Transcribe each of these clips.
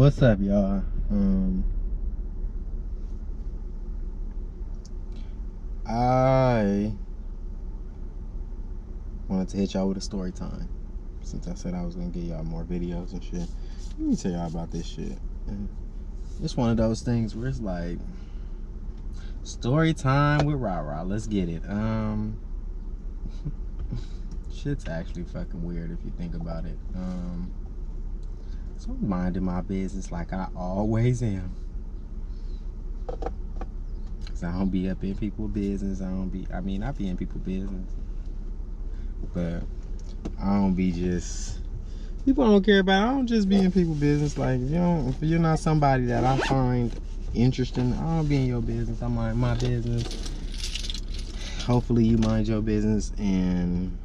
What's up, y'all? I wanted to hit y'all with a story time since I said I was gonna get y'all more videos and shit. Let me tell y'all about this shit. And it's one of those things where it's like story time with RaRa. Let's get it. Shit's actually fucking weird if you think about it. So I'm minding my business like I always am. Cause I don't be up in people's business. I be in people's business, but I don't be just, people don't care about it. I don't just be in people's business. Like, if you're not somebody that I find interesting, I don't be in your business. I mind my business. Hopefully you mind your business and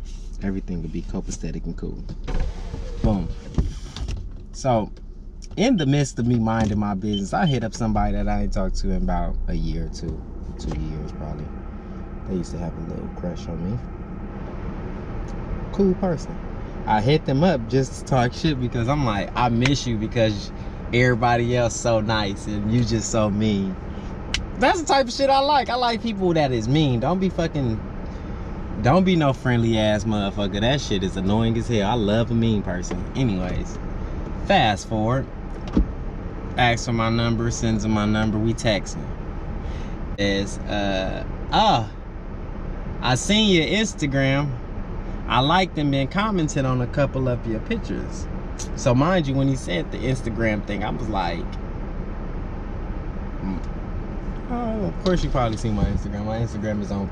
everything will be copacetic and cool. Boom. So in the midst of me minding my business, I hit up somebody that I ain't talked to in about a year or 2 years probably. They used to have a little crush on me. Cool person. I hit them up just to talk shit because I'm like, I miss you because everybody else so nice and you just so mean. That's the type of shit I like. I like people that is mean. Don't be no friendly ass motherfucker. That shit is annoying as hell. I love a mean person. Anyways, fast forward. Asks for my number, sends him my number, we texting. I seen your Instagram. I liked and been commented on a couple of your pictures. So mind you, when he said the Instagram thing, I was like, oh, of course you probably seen my Instagram. My Instagram is on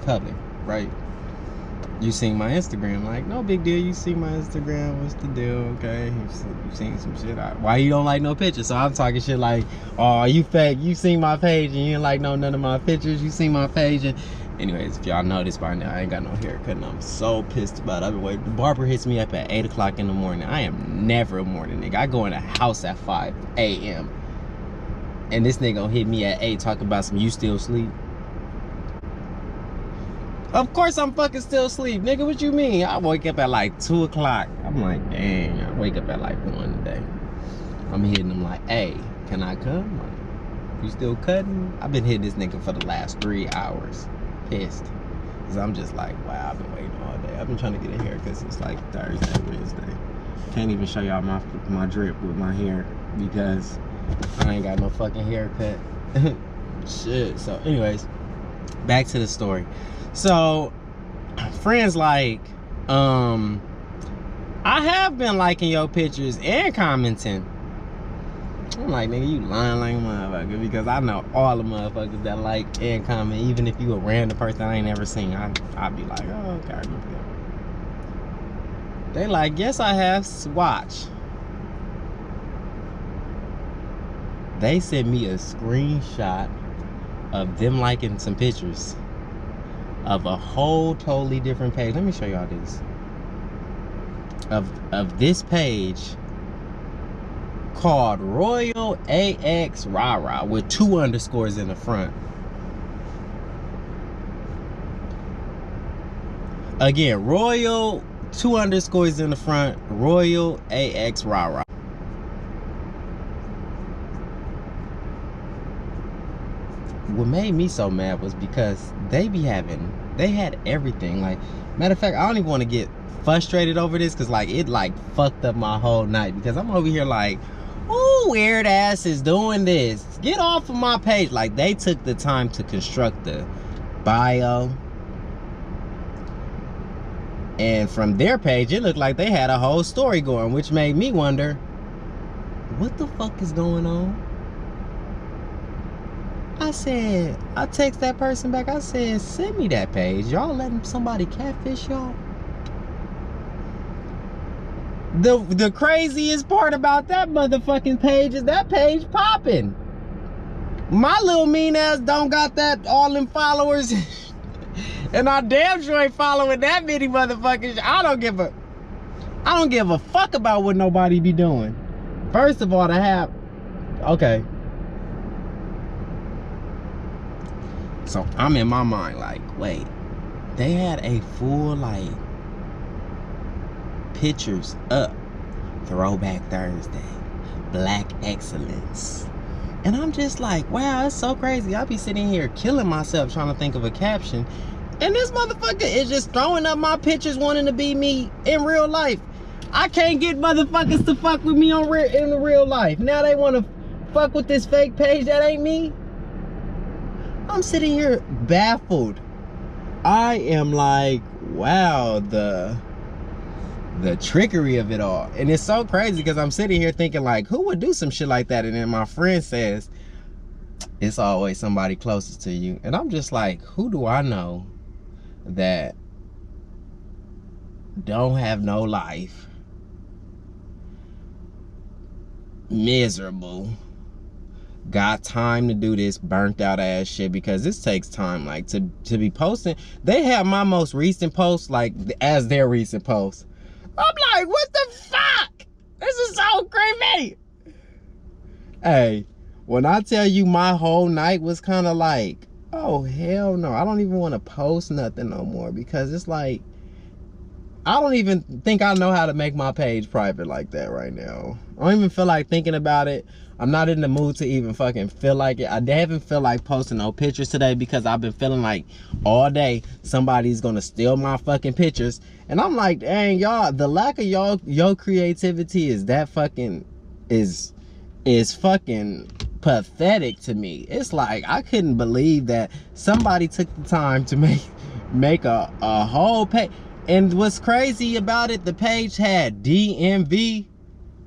public, right? You seen my Instagram, like, no big deal. You see my Instagram, what's the deal? Okay, you seen some shit. Why you don't like no pictures? So I'm talking shit like, oh, you fake. You seen my page and you didn't like none of my pictures. You seen my page and, anyways, if y'all noticed by now, I ain't got no haircut and I'm so pissed about it. I've been waiting. The barber hits me up at 8 o'clock in the morning. I am never a morning nigga. I go in the house at 5 a.m. and this nigga gonna hit me at 8 talking about some you still sleep. Of course I'm fucking still asleep, nigga. What you mean? I wake up at like 2 o'clock. I'm like, dang, I wake up at like 1 today. I'm hitting him like, hey, can I come? Like, you still cutting? I've been hitting this nigga for the last 3 hours. Pissed. Cause I'm just like, wow, I've been waiting all day. I've been trying to get a haircut since like Thursday, Wednesday. Can't even show y'all my drip with my hair because I ain't got no fucking haircut. Shit. So anyways, back to the story. So friends like, I have been liking your pictures and commenting. I'm like, nigga, you lying like a motherfucker, because I know all the motherfuckers that like and comment, even if you a random person I ain't never seen. I'd be like, oh, okay, I remember that. They like, yes, I have. Watch. They sent me a screenshot of them liking some pictures of a whole totally different page. Let me show y'all this. Of this page called RaRA with 2 underscores in the front. Again, Royal 2 underscores in the front, RaRA. What made me so mad was because they had everything. Like, matter of fact, I don't even want to get frustrated over this because like it like fucked up my whole night, because I'm over here like, ooh, weird ass is doing this. Get off of my page. Like, they took the time to construct the bio, and from their page it looked like they had a whole story going, which made me wonder, what the fuck is going on? I said, I text that person back, I said, send me that page. Y'all letting somebody catfish y'all? The craziest part about that motherfucking page is that page popping. My little mean ass don't got that all them followers. And I damn sure ain't following that many motherfuckers. I don't give a fuck about what nobody be doing. First of all, to have, okay. So I'm in my mind like, wait, they had a full like pictures up, Throwback Thursday, Black excellence. And I'm just like, wow, it's so crazy. I be sitting here killing myself trying to think of a caption, and this motherfucker is just throwing up my pictures wanting to be me in real life. I can't get motherfuckers to fuck with me in real life. Now they want to fuck with this fake page that ain't me. I'm sitting here baffled. I am like, wow, the trickery of it all. And it's so crazy because I'm sitting here thinking like, who would do some shit like that? And then my friend says, it's always somebody closest to you. And I'm just like, who do I know that don't have no life, miserable, got time to do this burnt out ass shit? Because this takes time, like to be posting. They have my most recent post like as their recent post. I'm like, what the fuck? This is so creepy. Hey, when I tell you my whole night was kind of like, oh hell no, I don't even want to post nothing no more, because it's like, I don't even think I know how to make my page private like that right now. I don't even feel like thinking about it. I'm not in the mood to even fucking feel like it. I haven't feel like posting no pictures today because I've been feeling like all day somebody's gonna steal my fucking pictures. And I'm like, dang, y'all, the lack of your creativity is that fucking, is fucking pathetic to me. It's like, I couldn't believe that somebody took the time to make a whole page. And what's crazy about it, the page had DMV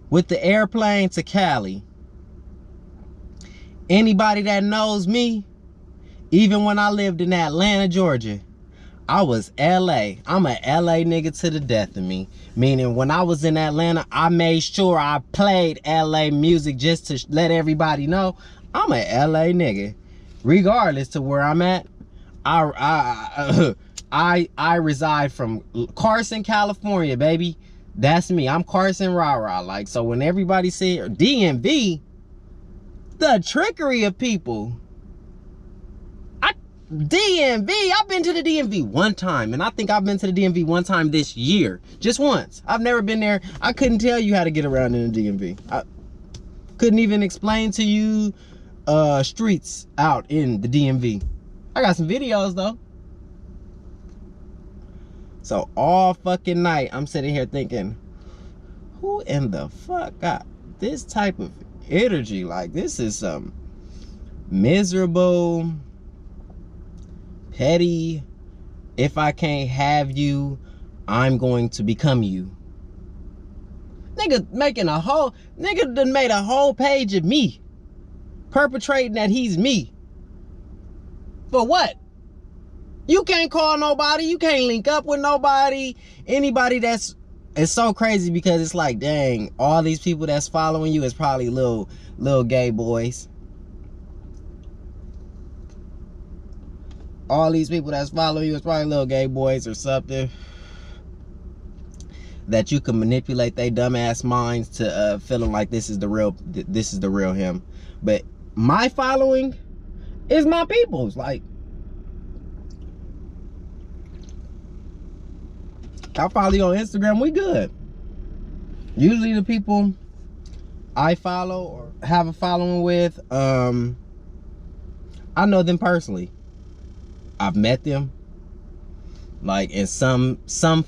with the airplane to Cali. Anybody that knows me, even when I lived in Atlanta, Georgia, I was LA. I'm a LA nigga to the death of me. Meaning when I was in Atlanta, I made sure I played LA music just to let everybody know I'm a LA nigga. Regardless to where I'm at, I reside from Carson, California, baby. That's me. I'm Carson RaRa's. Like, so when everybody say DMV, the trickery of people. DMV, I've been to the DMV one time, and I think I've been to the DMV one time this year. Just once. I've never been there. I couldn't tell you how to get around in the DMV. I couldn't even explain to you streets out in the DMV. I got some videos though. So all fucking night, I'm sitting here thinking, who in the fuck got this type of energy? Like, this is some miserable, petty, if I can't have you, I'm going to become you. Nigga making a whole, nigga done made a whole page of me, perpetrating that he's me. For what? You can't call nobody, you can't link up with nobody, anybody. That's, it's so crazy because it's like, dang, all these people that's following you is probably little gay boys. All these people that's following you is probably little gay boys or something that you can manipulate their dumbass minds to feeling like this is the real him. But my following is my people's. Like, I follow you on Instagram, we good. Usually the people I follow or have a following with, I know them personally. I've met them, like, in some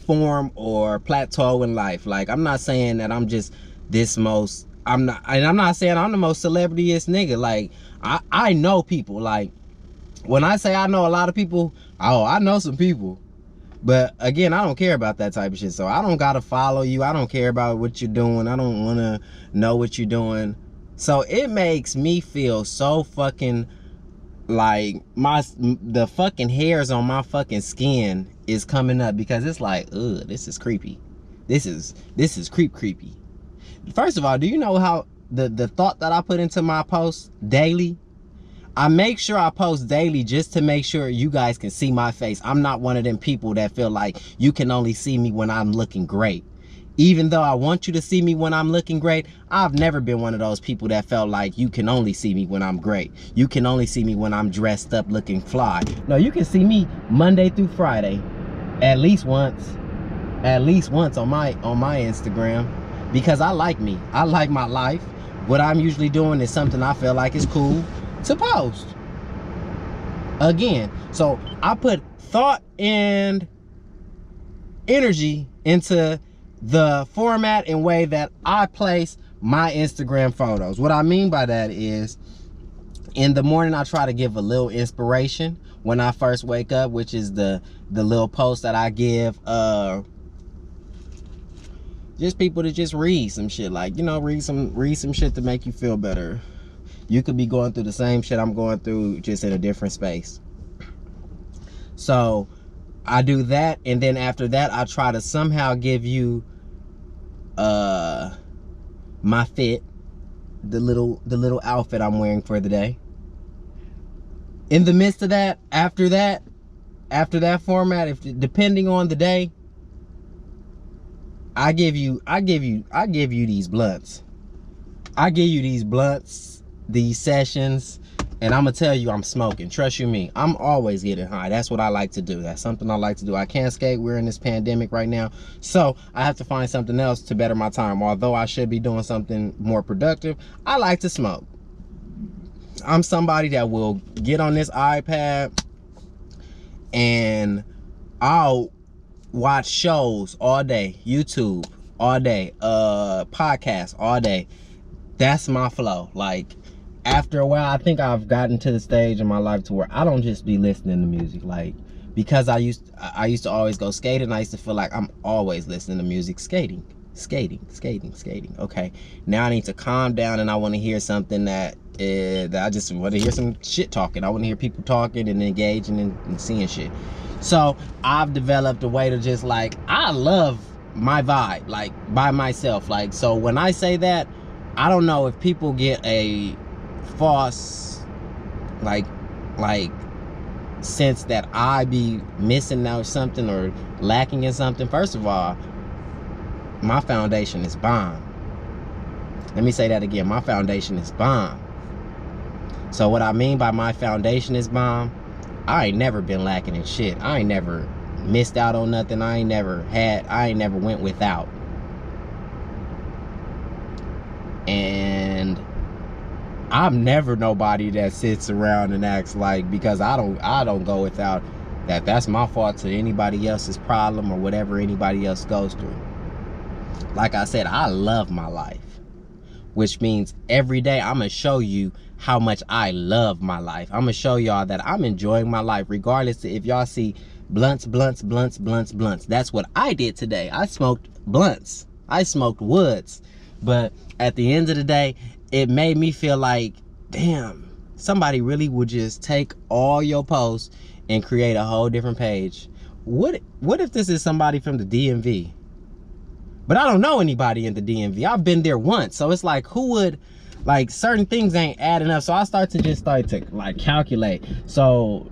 form or plateau in life. Like, I'm not saying that I'm just this most, I'm not saying I'm the most celebrityist nigga. Like, I know people. Like, when I say I know a lot of people, oh, I know some people. But again, I don't care about that type of shit. So I don't gotta follow you. I don't care about what you're doing. I don't wanna know what you're doing. So it makes me feel so fucking like the fucking hairs on my fucking skin is coming up, because it's like, ugh, this is creepy. This is creepy. First of all, do you know how the thought that I put into my posts daily? I make sure I post daily just to make sure you guys can see my face. I'm not one of them people that feel like you can only see me when I'm looking great. Even though I want you to see me when I'm looking great, I've never been one of those people that felt like you can only see me when I'm great. You can only see me when I'm dressed up looking fly. No, you can see me Monday through Friday, at least once on my Instagram, because I like me. I like my life. what I'm usually doing is something I feel like is cool to post. Again, so I put thought and energy into the format and way that I place my Instagram photos. What I mean by that is, in the morning I try to give a little inspiration when I first wake up, which is the little post that I give just people to just read some shit, like, you know, read some shit to make you feel better. You could be going through the same shit I'm going through, just in a different space. So I do that, and then after that I try to somehow give you my fit, the little outfit I'm wearing for the day. In the midst of that, after that format, if depending on the day, I give you these blunts. I give you these blunts, these sessions, and I'm gonna tell you I'm smoking. Trust you me, I'm always getting high. That's what I like to do. That's something I like to do. I can't skate. We're in this pandemic right now, so I have to find something else to better my time. Although I should be doing something more productive, I like to smoke. I'm somebody that will get on this iPad and I'll watch shows all day, YouTube all day, podcasts all day. That's my flow. Like, after a while, I think I've gotten to the stage in my life to where I don't just be listening to music. Like, because I used to always go skating, I used to feel like I'm always listening to music, skating. Okay, now I need to calm down, and I want to hear something that I just want to hear some shit talking. I want to hear people talking and engaging and seeing shit. So I've developed a way to just, like, I love my vibe, like, by myself. Like, so when I say that, I don't know if people get a false like sense that I be missing out something or lacking in something. First of all, my foundation is bomb. Let me say that again. My foundation is bomb. So what I mean by my foundation is bomb, I ain't never been lacking in shit. I ain't never missed out on nothing. I ain't never went without. And I'm never nobody that sits around and acts like, because I don't go without, that's my fault to anybody else's problem or whatever anybody else goes through. Like I said, I love my life, which means every day I'm gonna show you how much I love my life. I'm gonna show y'all that I'm enjoying my life, regardless if y'all see blunts. That's what I did today. I smoked blunts. I smoked woods. But at the end of the day, it made me feel like, damn, somebody really would just take all your posts and create a whole different page. What if this is somebody from the DMV? But I don't know anybody in the DMV. I've been there once. So it's like, who would, like, certain things ain't adding up. So I start to like calculate. So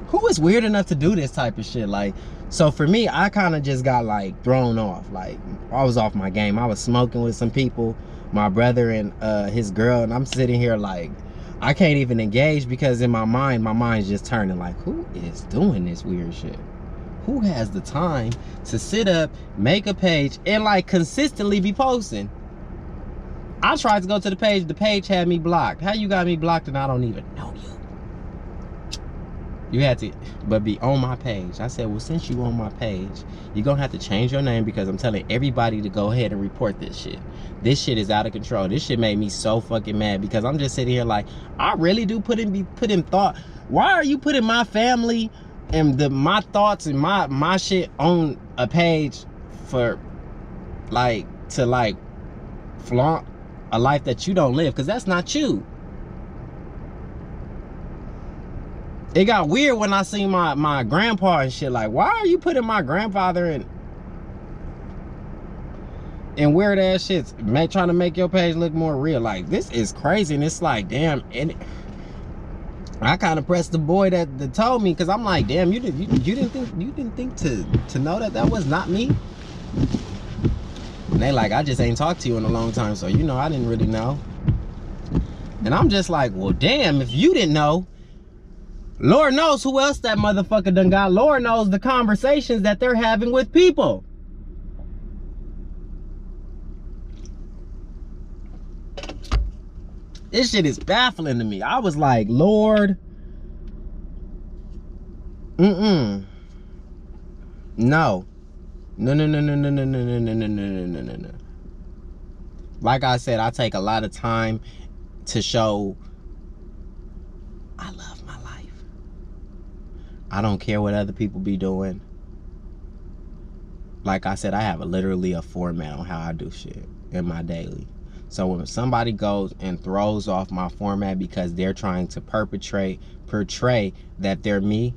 who is weird enough to do this type of shit? Like, so for me, I kind of just got, like, thrown off. Like, I was off my game. I was smoking with some people, my brother and his girl, and I'm sitting here like, I can't even engage, because in my mind's just turning like, who is doing this weird shit? Who has the time to sit up, make a page, and, like, consistently be posting? I tried to go to the page had me blocked. How you got me blocked and I don't even know you? You had to but be on my page. I said, well, since you on my page, you're gonna have to change your name, because I'm telling everybody to go ahead and report this shit. This shit is out of control. This shit made me so fucking mad, because I'm just sitting here like, I really do put in thought. Why are you putting my family and my thoughts and my shit on a page for, like, to, like, flaunt a life that you don't live? Because that's not you. It got weird when I seen my grandpa and shit. Like, why are you putting my grandfather in weird ass shit, trying to make your page look more real? Like, this is crazy. And it's like, damn. And I kind of pressed the boy that told me, because I'm like, damn, you didn't think to know that was not me. And they like, I just ain't talked to you in a long time, so you know, I didn't really know. And I'm just like, well, damn, if you didn't know, Lord knows who else that motherfucker done got. Lord knows the conversations that they're having with people. This shit is baffling to me. I was like, Lord. No. No. No, no, no, no, no, no, no, no, no, no, no, no, no, no. Like I said, I take a lot of time to show I love my life. I don't care what other people be doing. Like I said, I have literally a format on how I do shit in my daily. So when somebody goes and throws off my format because they're trying to portray that they're me,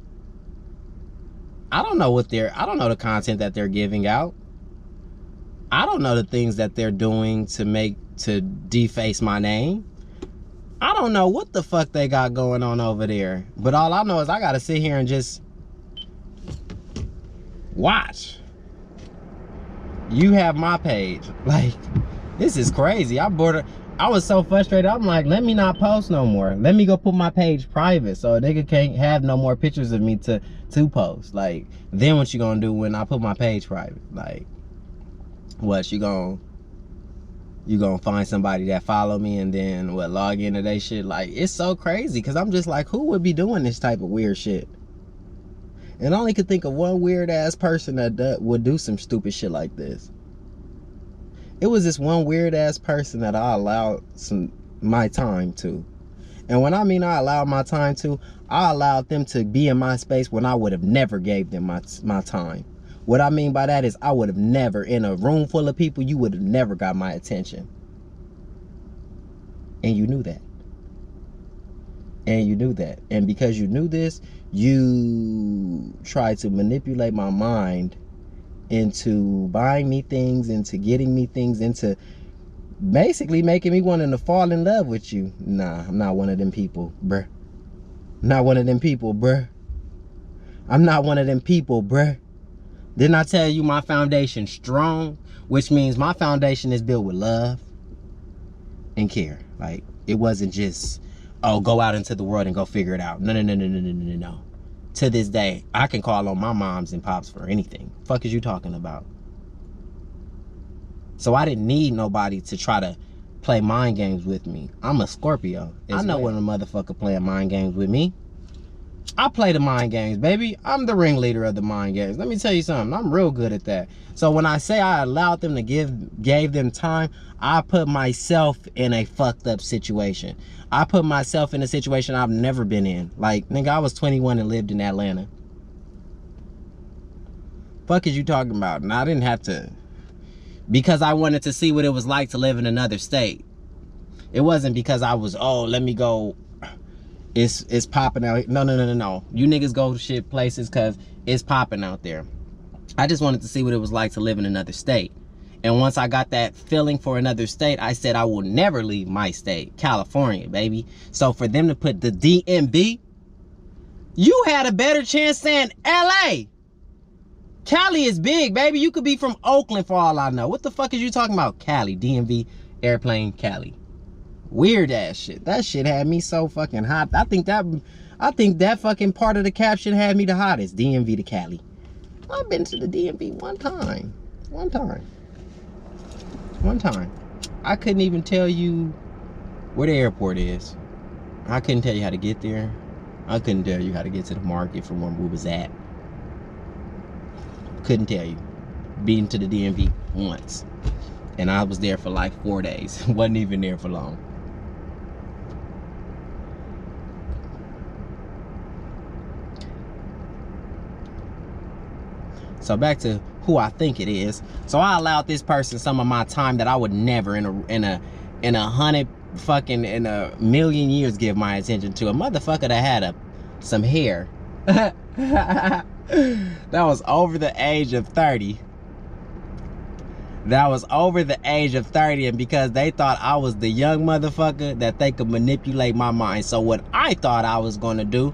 I don't know I don't know the content that they're giving out. I don't know the things that they're doing to deface my name. I don't know what the fuck they got going on over there. But all I know is I gotta sit here and just watch. You have my page. Like, this is crazy. I was so frustrated. I'm like, let me not post no more. Let me go put my page private so a nigga can't have no more pictures of me to post. Like, then what you gonna do when I put my page private? Like, what, you gonna find somebody that follow me and then what, log into their shit? Like, it's so crazy because I'm just like, who would be doing this type of weird shit? And I only could think of one weird ass person that would do some stupid shit like this. It was this one weird ass person that I allowed my time to. And when I mean I allowed my time to, I allowed them to be in my space when I would have never gave them my time. What I mean by that is I would have never, in a room full of people, you would have never got my attention. And you knew that. And you knew that. And because you knew this, you tried to manipulate my mind into buying me things, into getting me things, into basically making me wanting to fall in love with you. Nah, I'm not one of them people, bruh. I'm not one of them people, bruh. I'm not one of them people, bruh. Didn't I tell you my foundation strong? Which means my foundation is built with love and care. Like, it wasn't just, oh, go out into the world and go figure it out. No, no, no, no, no, no, no, no. To this day, I can call on my moms and pops for anything. Fuck is you talking about? So I didn't need nobody to try to play mind games with me. I'm a Scorpio. I know when a motherfucker playing mind games with me. I play the mind games, baby. I'm the ringleader of the mind games. Let me tell you something. I'm real good at that. So when I say I allowed them to gave them time, I put myself in a fucked up situation. I put myself in a situation I've never been in. Like, nigga, I was 21 and lived in Atlanta. Fuck is you talking about? And I didn't have to, because I wanted to see what it was like to live in another state. It wasn't because I was, oh, let me go. It's popping out. No, no, no, no, no. You niggas go to shit places because it's popping out there. I just wanted to see what it was like to live in another state. And once I got that feeling for another state, I said I will never leave my state, California, baby. So for them to put the DMV, you had a better chance saying LA. Cali is big, baby. You could be from Oakland for all I know. What the fuck is you talking about? Cali, DMV, airplane, Cali. Weird ass shit. That shit had me so fucking hot. I think that fucking part of the caption had me the hottest. DMV to Cali. I've been to the DMV one time. One time. I couldn't even tell you where the airport is. I couldn't tell you how to get there. I couldn't tell you how to get to the market from where we was at. Couldn't tell you. Been to the DMV once. And I was there for like 4 days. Wasn't even there for long. So back to who I think it is. So I allowed this person some of my time that I would never in a million years give my attention to. A motherfucker that had some hair that was over the age of 30. That was over the age of 30, and because they thought I was the young motherfucker that they could manipulate my mind. So what I thought I was gonna do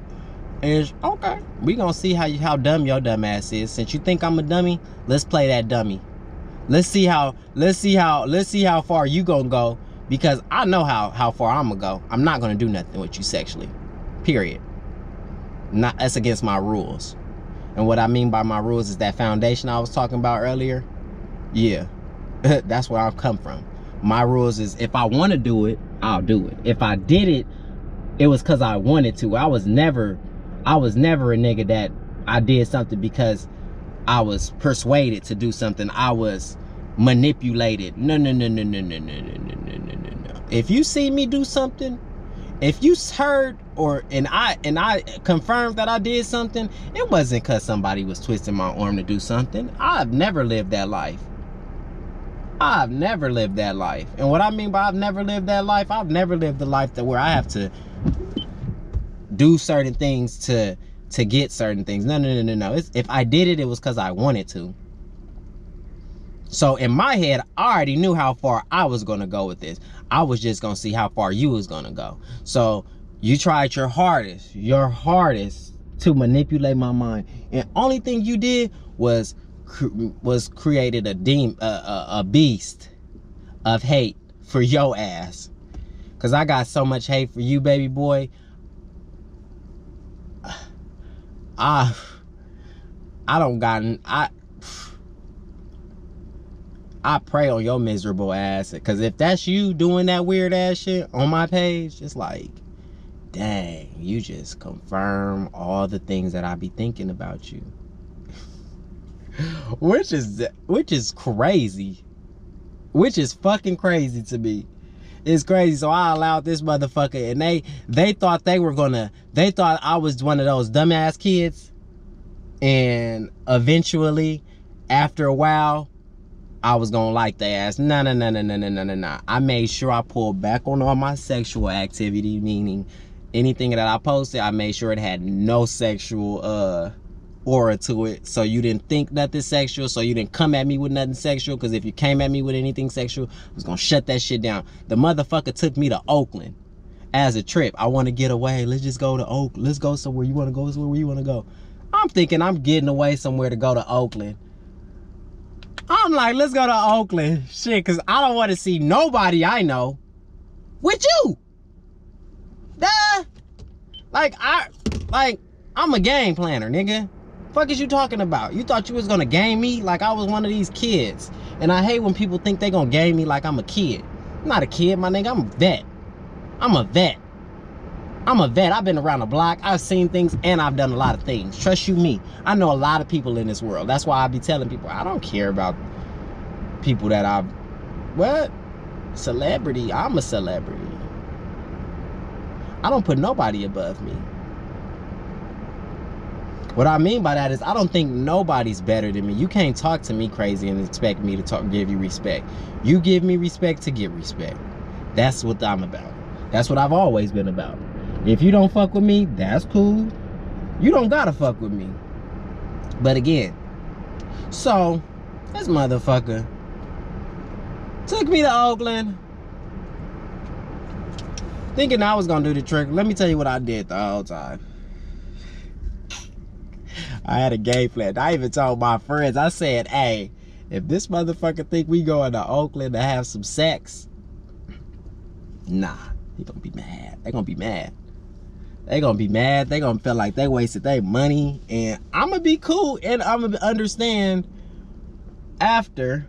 is, okay, we gonna see how dumb your dumb ass is. Since you think I'm a dummy, let's play that dummy. Let's see how far you gonna go, because I know how far I'm gonna go. I'm not gonna do nothing with you sexually. Period. That's against my rules. And what I mean by my rules is that foundation I was talking about earlier. Yeah. That's where I come from. My rules is, if I want to do it, I'll do it. If I did it, it was because I wanted to. I was never a nigga that I did something because I was persuaded to do something. I was manipulated. No. If you see me do something, if you heard and I confirmed that I did something, it wasn't because somebody was twisting my arm to do something. I've never lived that life. I've never lived that life. And what I mean by I've never lived that life, I've never lived the life that where I have to do certain things to get certain things. No. If I did it, it was because I wanted to. So in my head, I already knew how far I was going to go with this. I was just going to see how far you was going to go. So you tried your hardest to manipulate my mind. And only thing you did was created a beast of hate for your ass. Because I got so much hate for you, baby boy. I pray on your miserable ass, because if that's you doing that weird ass shit on my page, it's like, dang, you just confirm all the things that I be thinking about you. which is crazy. Which is fucking crazy to me. It's crazy. So I allowed this motherfucker, and they thought they thought I was one of those dumbass kids, and eventually, after a while, I was gonna like their ass. No. I made sure I pulled back on all my sexual activity, meaning anything that I posted, I made sure it had no sexual aura to it. So you didn't think nothing sexual, so you didn't come at me with nothing sexual, because if you came at me with anything sexual, I was gonna shut that shit down. The motherfucker took me to Oakland as a trip. I want to get away. Let's just go to Oakland. Let's go somewhere. You want to go somewhere? Where you want to go? I'm thinking I'm getting away somewhere to go to Oakland. I'm like, let's go to Oakland. Shit, because I don't want to see nobody I know with you. Duh. I'm a game planner, nigga. Fuck is you talking about? You thought you was gonna game me like I was one of these kids. And I hate when people think they gonna game me like I'm a kid. I'm not a kid, my nigga. I'm a vet. I'm a vet. I've been around the block. I've seen things, and I've done a lot of things. Trust you me. I know a lot of people in this world. That's why I be telling people, I don't care about people that what? Celebrity. I'm a celebrity. I don't put nobody above me. What I mean by that is I don't think nobody's better than me. You can't talk to me crazy and expect me to give you respect. You give me respect to get respect. That's what I'm about. That's what I've always been about. If you don't fuck with me, that's cool. You don't gotta fuck with me. But again, so this motherfucker took me to Oakland, thinking I was gonna do the trick. Let me tell you what I did the whole time. I had a game plan. I even told my friends, I said, hey, if this motherfucker think we going to Oakland to have some sex, nah, he gonna be mad. They gonna be mad. They gonna be mad. They gonna feel like they wasted their money. And I'm gonna be cool, and I'm gonna understand after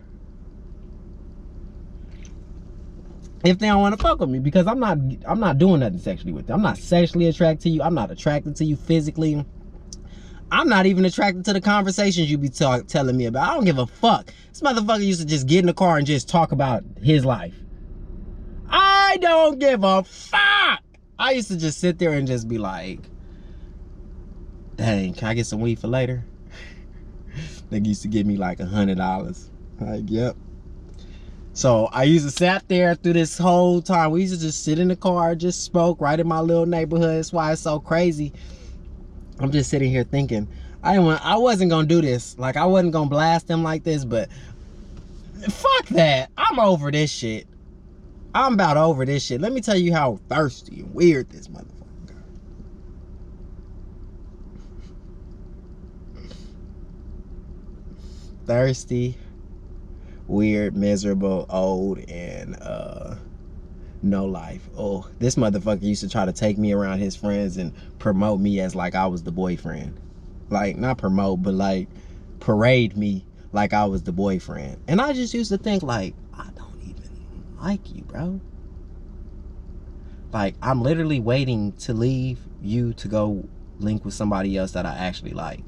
if they don't want to fuck with me, because I'm not doing nothing sexually with them. I'm not sexually attracted to you. I'm not attracted to you physically. I'm not even attracted to the conversations you be telling me about. I don't give a fuck. This motherfucker used to just get in the car and just talk about his life. I don't give a fuck. I used to just sit there and just be like, dang, can I get some weed for later? Nigga used to give me like $100. Like, yep. So I used to sat there through this whole time. We used to just sit in the car, just smoke right in my little neighborhood. That's why it's so crazy. I'm just sitting here thinking, I wasn't gonna do this. Like, I wasn't gonna blast them like this, but fuck that. I'm over this shit. I'm about over this shit. Let me tell you how thirsty and weird this motherfucker got. Thirsty, weird, miserable, old, and no life. Oh, this motherfucker used to try to take me around his friends and promote me as like I was the boyfriend. Like, not promote, but like parade me like I was the boyfriend. And I just used to think like, I don't even like you, bro. Like, I'm literally waiting to leave you to go link with somebody else that I actually like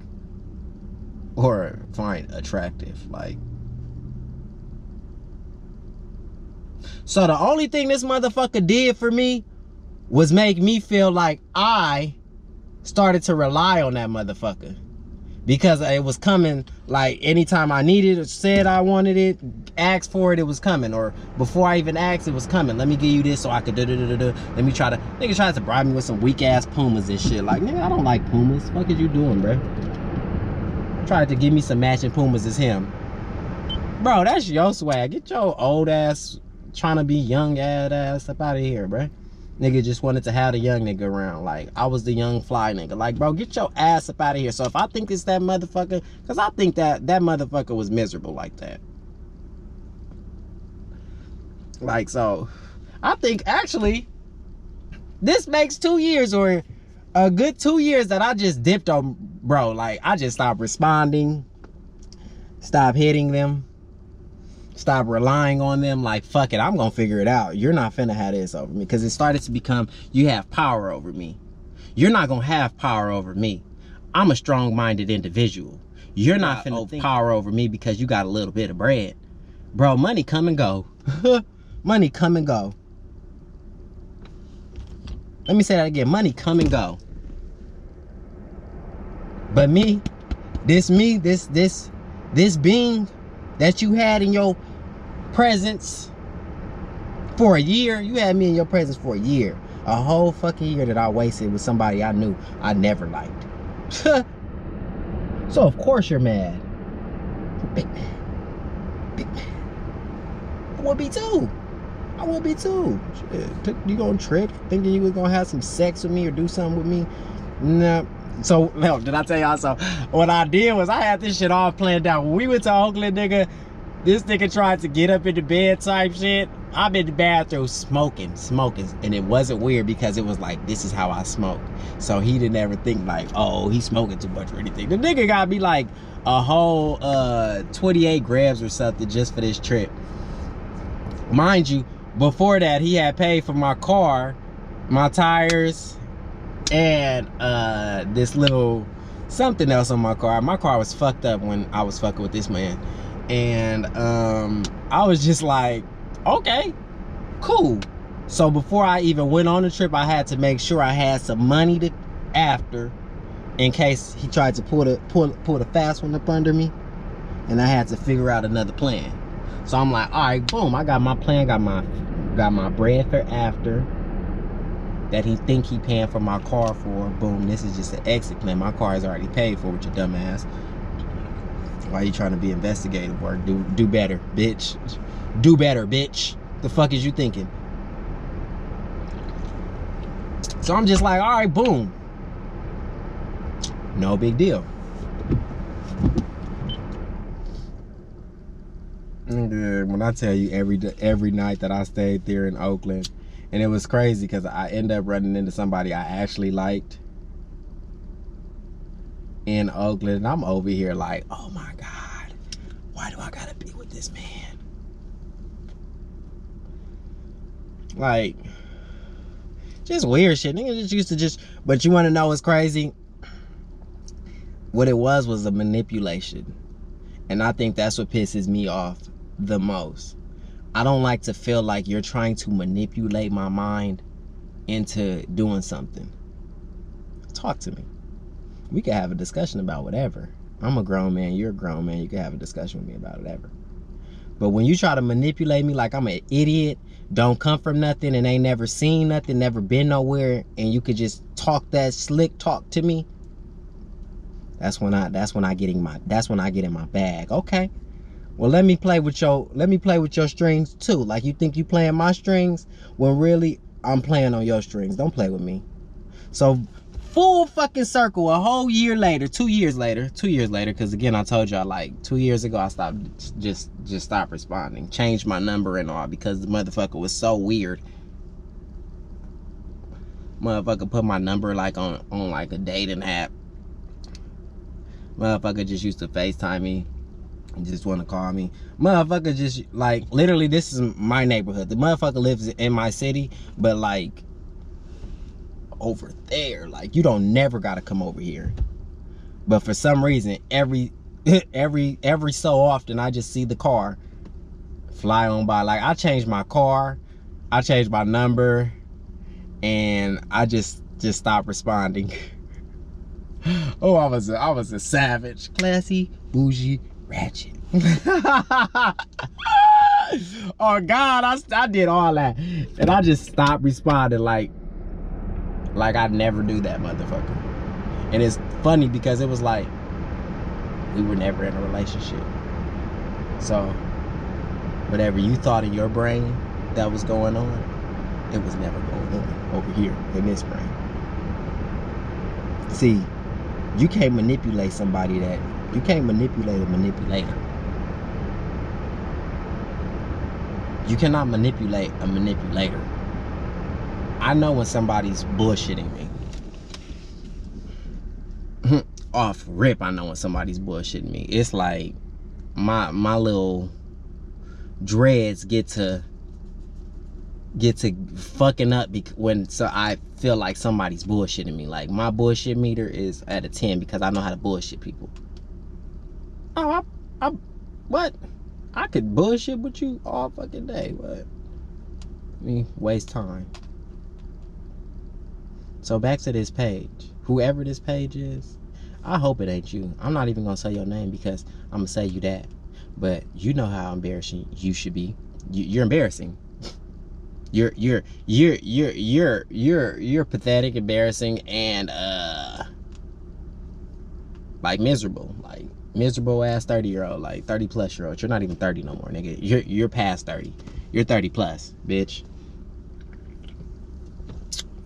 or find attractive. Like, so the only thing this motherfucker did for me was make me feel like I started to rely on that motherfucker, because it was coming. Like, anytime I needed it, said I wanted it, asked for it, it was coming. Or before I even asked, it was coming. Let me give you this so I could let me try to, nigga tries to bribe me with some weak ass Pumas and shit. Like, nigga, I don't like Pumas. What is you doing, bro? Tried to give me some matching Pumas as him. Bro, that's your swag. Get your old ass trying to be young ass up out of here, bro. Nigga just wanted to have the young nigga around. Like, I was the young fly nigga. Like, bro, get your ass up out of here. So if I think it's that motherfucker, because I think that motherfucker was miserable like that. Like, so I think actually this makes 2 years, or a good 2 years, that I just dipped on, bro. Like, I just stopped responding, stopped hitting them, stop relying on them. Like, fuck it, I'm gonna figure it out. You're not finna have this over me, because it started to become, you have power over me. You're not gonna have power over me. I'm a strong-minded individual. You're not finna think power over me because you got a little bit of bread. Bro, money come and go. Money come and go. Let me say that again. Money come and go. But this being that you had in your presence for a year, you had me in your presence for a year. A whole fucking year that I wasted with somebody I knew I never liked. So of course you're mad. Big man. Big man. I would be too. I would be too. Shit. You gonna trick thinking you was gonna have some sex with me or do something with me? Nah. So, no, did I tell y'all? So, what I did was I had this shit all planned out. When we went to Oakland, nigga, this nigga tried to get up in the bed type shit. I'm in the bathroom smoking. And it wasn't weird because it was like, this is how I smoke. So he didn't ever think like, oh, he's smoking too much or anything. The nigga got me like a whole 28 grams or something just for this trip. Mind you, before that, he had paid for my car, my tires, and this little something else on my car. My car was fucked up when I was fucking with this man. And I was just like, okay, cool. So before I even went on the trip, I had to make sure I had some money to after, in case he tried to pull the fast one up under me, and I had to figure out another plan. So I'm like, all right, boom, I got my plan, got my bread for after that he think he paying for my car for. Boom, this is just an exit plan. My car is already paid for with your dumb ass. Why you trying to be investigative work? Do better, bitch. Do better, bitch. The fuck is you thinking? So I'm just like, all right, boom. No big deal. When I tell you every night that I stayed there in Oakland, and it was crazy because I ended up running into somebody I actually liked in Oakland, and I'm over here like, oh my God, why do I gotta be with this man? Like, just weird shit. Niggas just used to just, but you wanna know what's crazy? What it was a manipulation. And I think that's what pisses me off the most. I don't like to feel like you're trying to manipulate my mind into doing something. Talk to me. We can have a discussion about whatever. I'm a grown man, you're a grown man, you can have a discussion with me about whatever. But when you try to manipulate me like I'm an idiot, don't come from nothing and ain't never seen nothing, never been nowhere, and you could just talk that slick talk to me, that's when I get in my bag. Okay. Well, let me play with your strings too. Like, you think you playing my strings when really I'm playing on your strings. Don't play with me. So full fucking circle, a whole year later, 2 years later, because again, I told y'all like 2 years ago I stopped, just stopped responding, changed my number and all because the motherfucker was so weird. Motherfucker put my number like on like a dating app. Motherfucker just used to FaceTime me and just want to call me. Motherfucker just like, literally, this is my neighborhood. The motherfucker lives in my city, but like over there. Like, you don't never gotta come over here. But for some reason, every so often, I just see the car fly on by. Like, I changed my car, I changed my number, and I just stopped responding. Oh, I was a savage. Classy, bougie, ratchet. Oh God, I did all that, and I just stopped responding like I'd never do that, motherfucker. And it's funny because it was like we were never in a relationship. So whatever you thought in your brain that was going on, it was never going on over here in this brain. See, you can't manipulate somebody that you can't manipulate a manipulator. You cannot manipulate a manipulator. I know when somebody's bullshitting me. Off rip, I know when somebody's bullshitting me. It's like my little dreads get to fucking up when I feel like somebody's bullshitting me. Like, my bullshit meter is at a 10 because I know how to bullshit people. Oh, what? I could bullshit with you all fucking day. What? I mean, waste time. So back to this page. Whoever this page is, I hope it ain't you. I'm not even gonna say your name because I'm gonna say you that. But you know how embarrassing you should be. You're embarrassing. You're pathetic, embarrassing, and like miserable. Like, miserable ass 30-year-old, like 30+-year-old. You're not even 30 no more, nigga. You're past 30. You're 30+, bitch.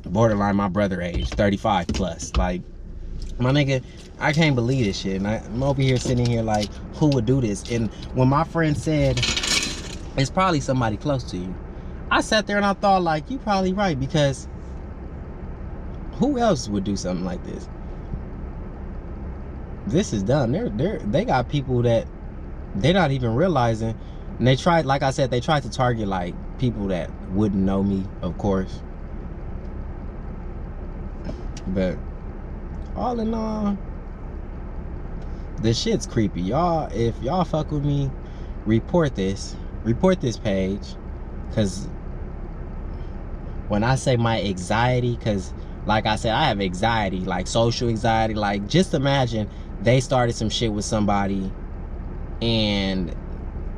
Borderline my brother age, 35+. Like, my nigga, I can't believe this shit. And I'm over here sitting here like, who would do this? And when my friend said it's probably somebody close to you, I sat there and I thought, like, you probably right, because who else would do something like this? This is dumb. They got people that they're not even realizing, and they tried, like I said, they tried to target like people that wouldn't know me, of course. But all in all, this shit's creepy. Y'all, if y'all fuck with me, report this page, because when I say my anxiety, because like I said, I have anxiety, like social anxiety. Like, just imagine they started some shit with somebody and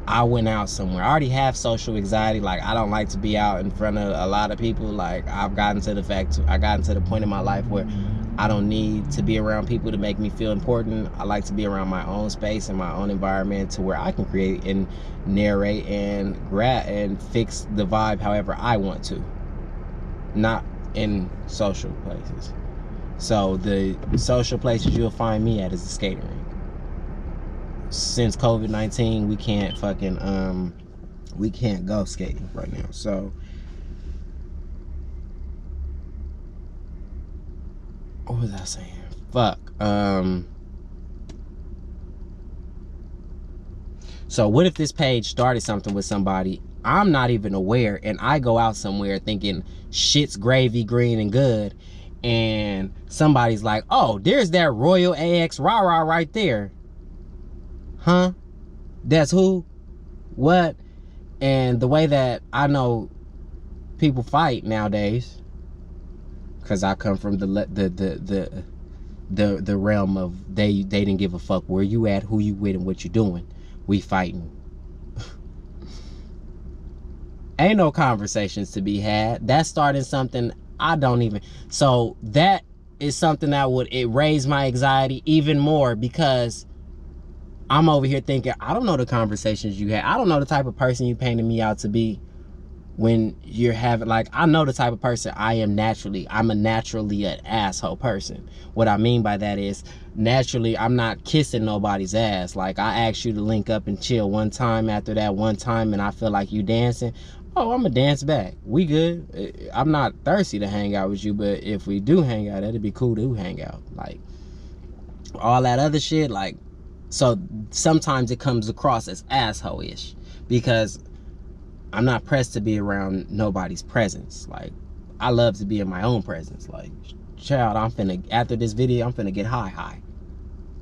I went out somewhere. I already have social anxiety. Like, I don't like to be out in front of a lot of people. Like, I gotten to the point in my life where I don't need to be around people to make me feel important. I like to be around my own space and my own environment to where I can create and narrate and fix the vibe however I want to, not in social places. So the social places you'll find me at is the skating rink. Since COVID-19, we can't fucking we can't go skating right now. So what was I saying? Fuck. So what if this page started something with somebody I'm not even aware, and I go out somewhere thinking shit's gravy, green and good, and somebody's like, oh, there's that Royal AX RaRa right there. Huh? That's who? What? And the way that I know people fight nowadays, because I come from the realm of they didn't give a fuck where you at, who you with, and what you doing. We fighting. Ain't no conversations to be had. That's starting something I don't even. So that is something that would raise my anxiety even more, because I'm over here thinking, I don't know the conversations you had. I don't know the type of person you painted me out to be when you're having, like, I know the type of person I am naturally. I'm a naturally an asshole person. What I mean by that is, naturally, I'm not kissing nobody's ass. Like, I asked you to link up and chill one time, after that one time, and I feel like you dancing. Oh, I'm gonna dance back. We good. I'm not thirsty to hang out with you, but if we do hang out, it'd be cool to hang out. Like, all that other shit, like, so sometimes it comes across as asshole-ish because I'm not pressed to be around nobody's presence. Like, I love to be in my own presence. Like, child, after this video, I'm finna get high.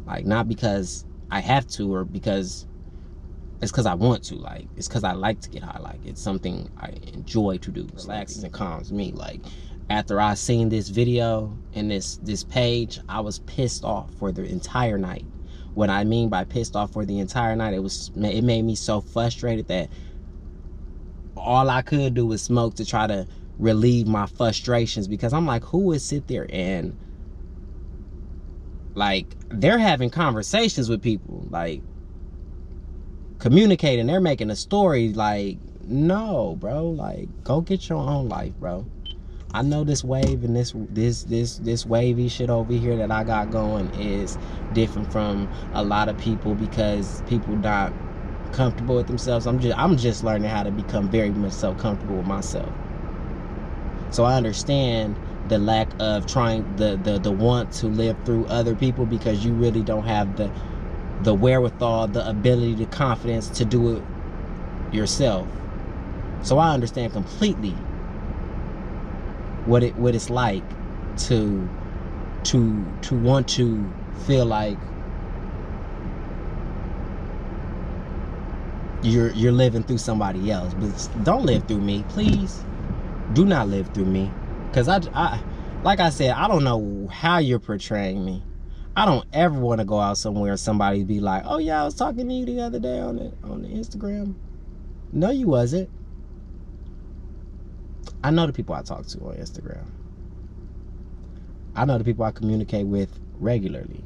Like, not because I have to, or because it's because I want to. Like, it's because I like to get high. Like, it's something I enjoy to do. Relaxes and calms me. Like, after I seen this video and this page, I was pissed off for the entire night. What I mean by pissed off for the entire night, it made me so frustrated that all I could do was smoke to try to relieve my frustrations, because I'm like, who would sit there and, like, they're having conversations with people, like, communicating, they're making a story. Like, no, bro, like, go get your own life, bro. I know this wave and this wavy shit over here that I got going is different from a lot of people, because people not comfortable with themselves. I'm just learning how to become very much so comfortable with myself. So I understand the lack of trying the want to live through other people, because you really don't have the wherewithal, the ability, the confidence to do it yourself. So I understand completely what it's like to want to feel like you're living through somebody else. But don't live through me, please. Do not live through me, because I like I said, I don't know how you're portraying me. I don't ever want to go out somewhere and somebody be like, oh yeah, I was talking to you the other day on the Instagram. No, you wasn't. I know the people I talk to on Instagram. I know the people I communicate with regularly.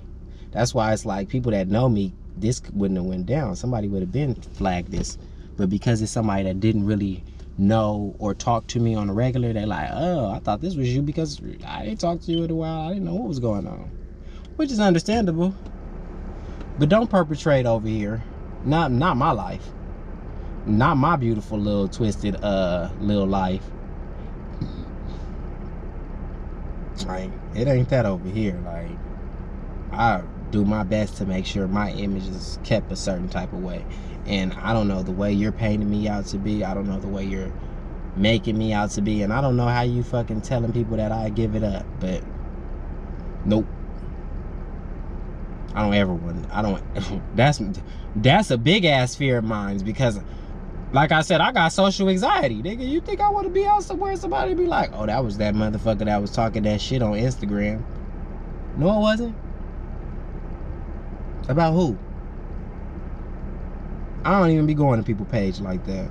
That's why it's like, people that know me, this wouldn't have went down. Somebody would have been flagged this. But because it's somebody that didn't really know or talk to me on a regular, they're like, oh, I thought this was you because I didn't talk to you in a while. I didn't know what was going on. Which is understandable. But don't perpetrate over here. Not my life. Not my beautiful little twisted little life. Like, it ain't that over here. Like, I do my best to make sure my image is kept a certain type of way. And I don't know the way you're painting me out to be. I don't know the way you're making me out to be. And I don't know how you fucking telling people that I give it up. But nope. I don't ever want. I don't. That's a big ass fear of mine, because, like I said, I got social anxiety, nigga. You think I want to be out somewhere and somebody be like, oh, that was that motherfucker that was talking that shit on Instagram? No, it wasn't. About who? I don't even be going to people's page like that.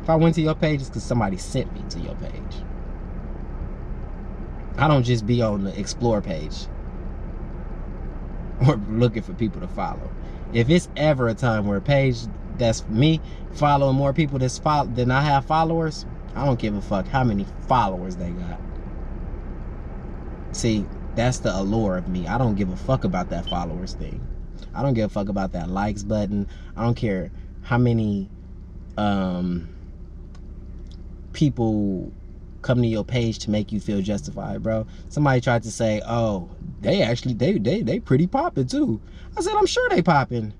If I went to your page, it's because somebody sent me to your page. I don't just be on the explore page or looking for people to follow. If it's ever a time where a page that's me following more people than I have followers, I don't give a fuck how many followers they got. See, that's the allure of me. I don't give a fuck about that followers thing. I don't give a fuck about that likes button. I don't care how many people come to your page to make you feel justified, bro. Somebody tried to say, oh, they pretty popping too. I said, I'm sure they popping.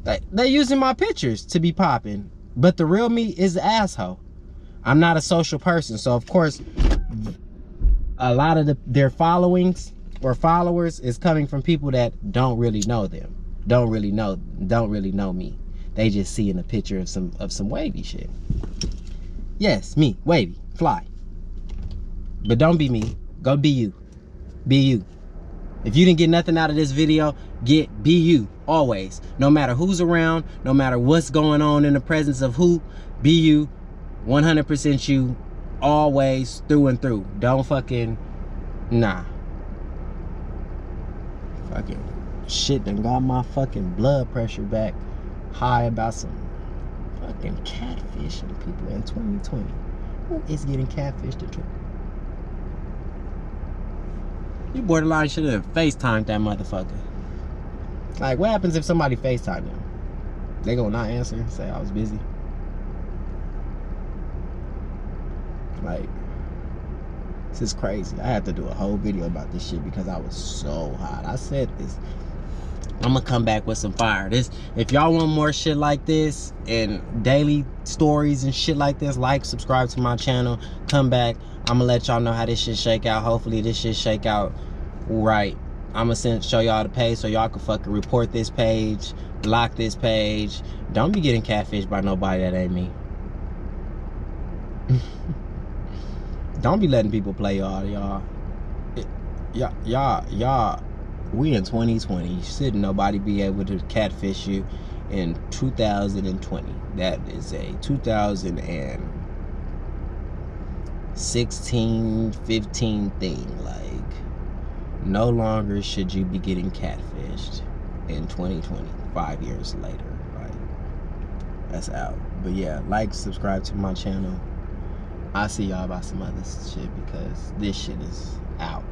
They using my pictures to be popping, but the real me is the asshole. I'm not a social person, so of course a lot of their followings or followers is coming from people that don't really know them, don't really know me. They just seeing a picture of some wavy shit. Yes, me, wavy, fly. But don't be me. Go be you. Be you. If you didn't get nothing out of this video, be you, always. No matter who's around, no matter what's going on in the presence of who, be you, 100% you, always, through and through. Don't fucking, nah. Fucking shit done got my fucking blood pressure back high about some fucking catfishing people in 2020. Who is getting catfished in 2020? You borderline should have FaceTimed that motherfucker. Like, what happens if somebody FaceTimed them? They gonna not answer and say I was busy? Like, this is crazy. I had to do a whole video about this shit because I was so hot. I said this. I'm gonna come back with some fire. If y'all want more shit like this and daily stories and shit like this, like, subscribe to my channel, come back. I'm gonna let y'all know how this shit shake out. Hopefully this shit shake out right. I'm gonna show y'all the page so y'all can fucking report this page, block this page. Don't be getting catfished by nobody that ain't me. Don't be letting people play y'all. Y'all. We in 2020. Shouldn't nobody be able to catfish you in 2020. That is a 2016, 15 thing. Like, no longer should you be getting catfished in 2020, 5 years later. Like, that's out. But yeah, like, subscribe to my channel. I'll see y'all about some other shit because this shit is out.